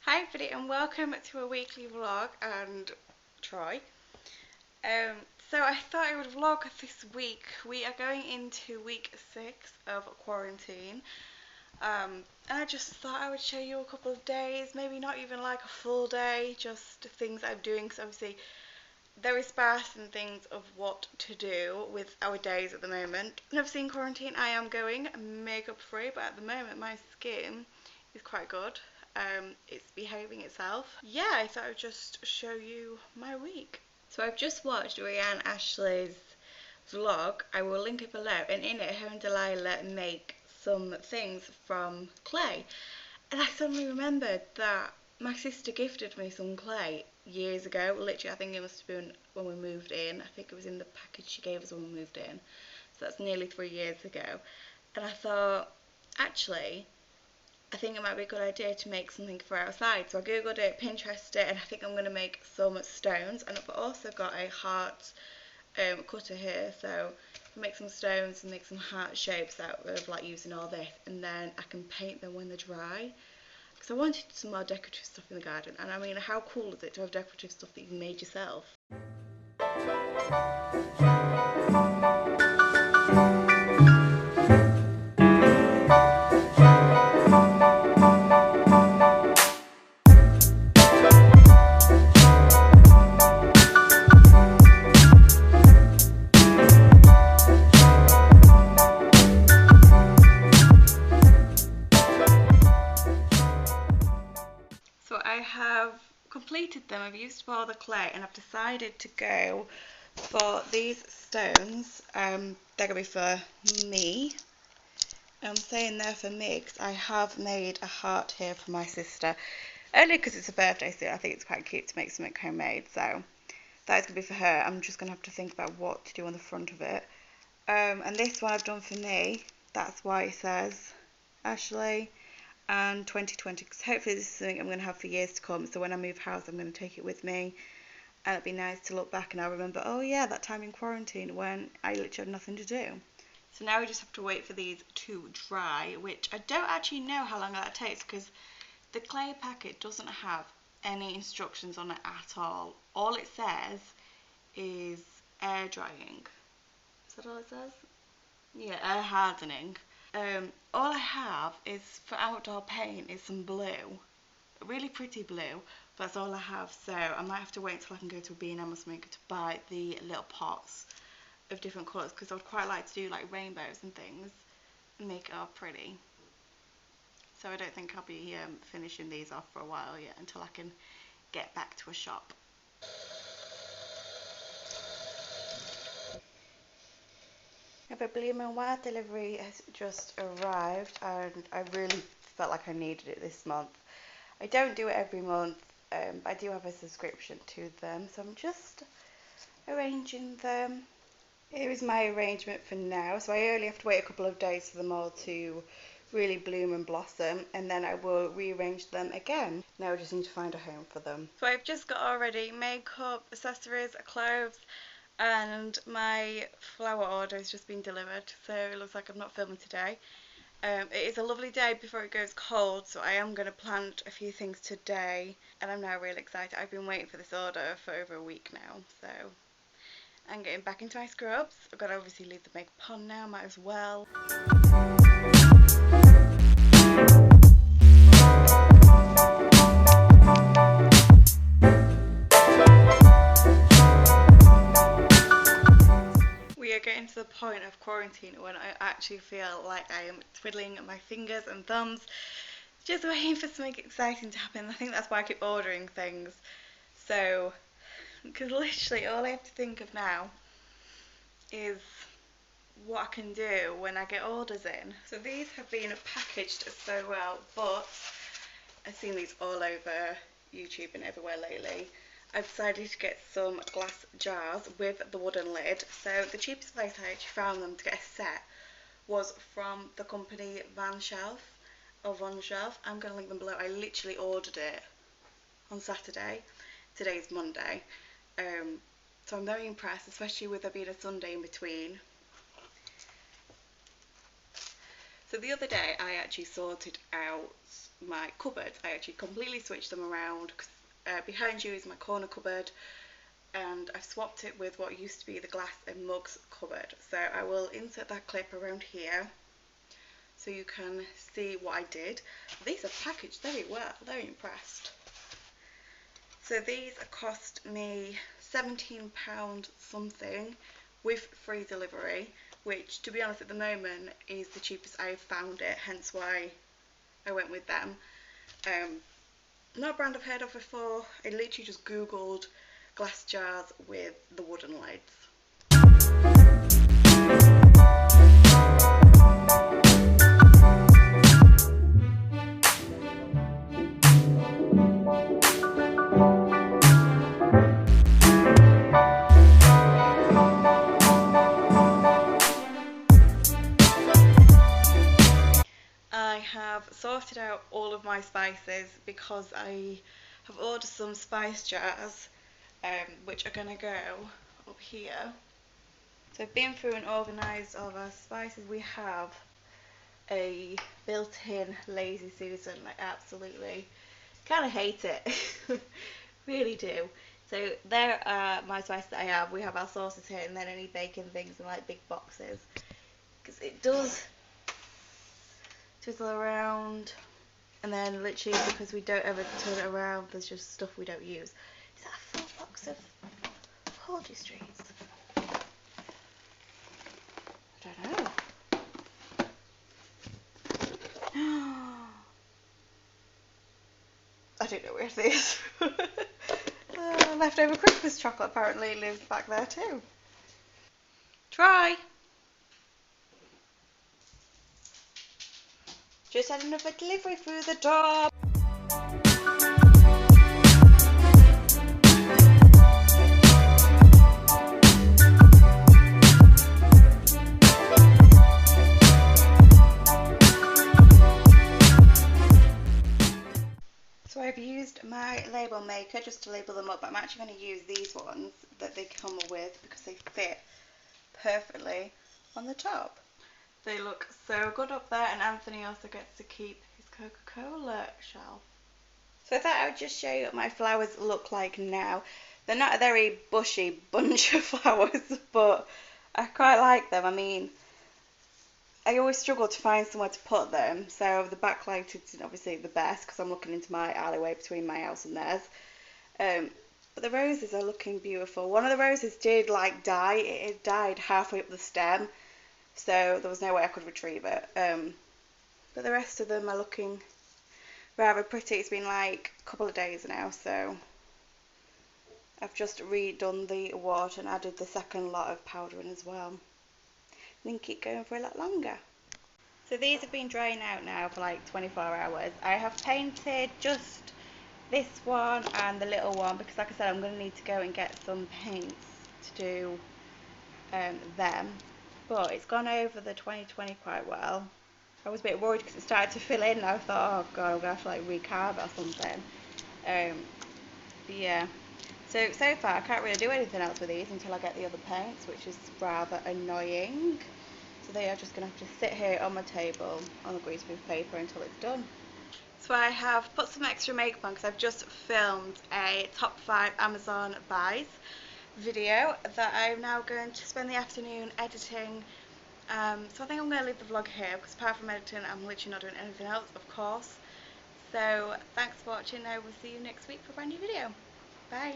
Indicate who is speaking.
Speaker 1: Hi everybody and welcome to a weekly vlog and try. So I thought I would vlog this week. We are going into week 6 of quarantine. And I just thought I would show you a couple of days, maybe not even like a full day, just things I'm doing, because obviously there is sparse and things of what to do with our days at the moment. And obviously in quarantine I am going makeup free, but at the moment my skin is quite good. It's behaving itself. Yeah, I thought I would just show you my week. So I've just watched Rianne Ashley's vlog. I will link it below, and in it her and Delilah make some things from clay. And I suddenly remembered that my sister gifted me some clay years ago. Literally, I think it must have been when we moved in. I think it was in the package she gave us when we moved in. So that's nearly 3 years ago. And I thought, actually, I think it might be a good idea to make something for outside. So I googled it, Pinterested it, and I think I'm going to make some stones. And I've also got a heart cutter here, so I make some stones and make some heart shapes out of like using all this, and then I can paint them when they're dry. Because I wanted some more decorative stuff in the garden, and I mean, how cool is it to have decorative stuff that you've made yourself? So I have completed them. I've used all the clay, and I've decided to go for these stones. They're going to be for me. I'm saying they're for me because I have made a heart here for my sister. Only because it's a birthday suit. I think it's quite cute to make something homemade. So that is going to be for her. I'm just going to have to think about what to do on the front of it. And this one I've done for me. That's why it says Ashley and 2020, because hopefully this is something I'm going to have for years to come. So when I move house, I'm going to take it with me, and it'd be nice to look back and I'll remember, oh yeah, that time in quarantine when I literally had nothing to do. So now we just have to wait for these to dry, which I don't actually know how long that takes, because the clay packet doesn't have any instructions on it at all. All it says is air drying. Is that all it says? Yeah, air hardening. All I have is for outdoor paint is some blue, a really pretty blue, but that's all I have. So I might have to wait until I can go to a B&M or something to buy the little pots of different colours, because I would quite like to do like rainbows and things and make it all pretty. So I don't think I'll be finishing these off for a while yet, until I can get back to a shop. The Blooming Wild delivery has just arrived, and I really felt like I needed it this month. I don't do it every month, but I do have a subscription to them, so I'm just arranging them. Here is my arrangement for now. So I only have to wait a couple of days for them all to really bloom and blossom, and then I will rearrange them again. Now I just need to find a home for them. So I've just got already makeup, accessories, clothes, and my flower order has just been delivered, so it looks like I'm not filming today. It is a lovely day before it goes cold, so I am going to plant a few things today, and I'm now really excited. I've been waiting for this order for over a week now, so I'm getting back into my scrubs. I've got to obviously leave the makeup on now, might as well. We are getting to the point of quarantine when I actually feel like I am twiddling my fingers and thumbs, just waiting for something exciting to happen. I think that's why I keep ordering things. So, because literally all I have to think of now is what I can do when I get orders in. So these have been packaged so well, but I've seen these all over YouTube and everywhere lately. I've decided to get some glass jars with the wooden lid. So the cheapest place I actually found them to get a set was from the company Van Shelf, or Von Shelf. I'm going to link them below. I literally ordered it on Saturday. Today's Monday. So I'm very impressed, especially with there being a Sunday in between. So the other day I actually sorted out my cupboards. I actually completely switched them around, because behind you is my corner cupboard, and I've swapped it with what used to be the glass and mugs cupboard. So I will insert that clip around here so you can see what I did. These are packaged very well, very impressed. So these cost me £17 something with free delivery, which to be honest at the moment is the cheapest I've found it, hence why I went with them. Not a brand I've heard of before. I literally just googled glass jars with the wooden lids. I have sorted out all of my spices because I have ordered some spice jars, which are going to go up here. So I've been through and organised all of our spices. We have a built-in lazy Susan. I absolutely kind of hate it. Really do. So there are my spices that I have. We have our sauces here, and then any bacon things in like big boxes, because it does twizzle around, and then literally because we don't ever turn it around, there's just stuff we don't use. Is that a full box of poultry streets? I don't know. I don't know where it is. Leftover Christmas chocolate apparently lives back there too. Try! Just had another delivery through the door. So I've used my label maker just to label them up, but I'm actually going to use these ones that they come with because they fit perfectly on the top. They look so good up there, and Anthony also gets to keep his Coca-Cola shelf. So I thought I would just show you what my flowers look like now. They're not a very bushy bunch of flowers, but I quite like them. I mean, I always struggle to find somewhere to put them, so the backlight is obviously the best because I'm looking into my alleyway between my house and theirs. But the roses are looking beautiful. One of the roses did like die. It died halfway up the stem, so there was no way I could retrieve it. But the rest of them are looking rather pretty. It's been like a couple of days now, so I've just redone the water and added the second lot of powder in as well. And then keep going for a lot longer. So these have been drying out now for like 24 hours. I have painted just this one and the little one because, like I said, I'm going to need to go and get some paints to do them. But it's gone over the 2020 quite well. I was a bit worried because it started to fill in and I thought, oh god, I'm going to have to like recarve it or something. But yeah. So far I can't really do anything else with these until I get the other paints, which is rather annoying. So they are just going to have to sit here on my table on the greaseproof paper until it's done. So I have put some extra makeup on because I've just filmed a top 5 Amazon buys video that I'm now going to spend the afternoon editing. So I think I'm going to leave the vlog here because apart from editing I'm literally not doing anything else, of course. So thanks for watching. I will see you next week for a brand new video. Bye!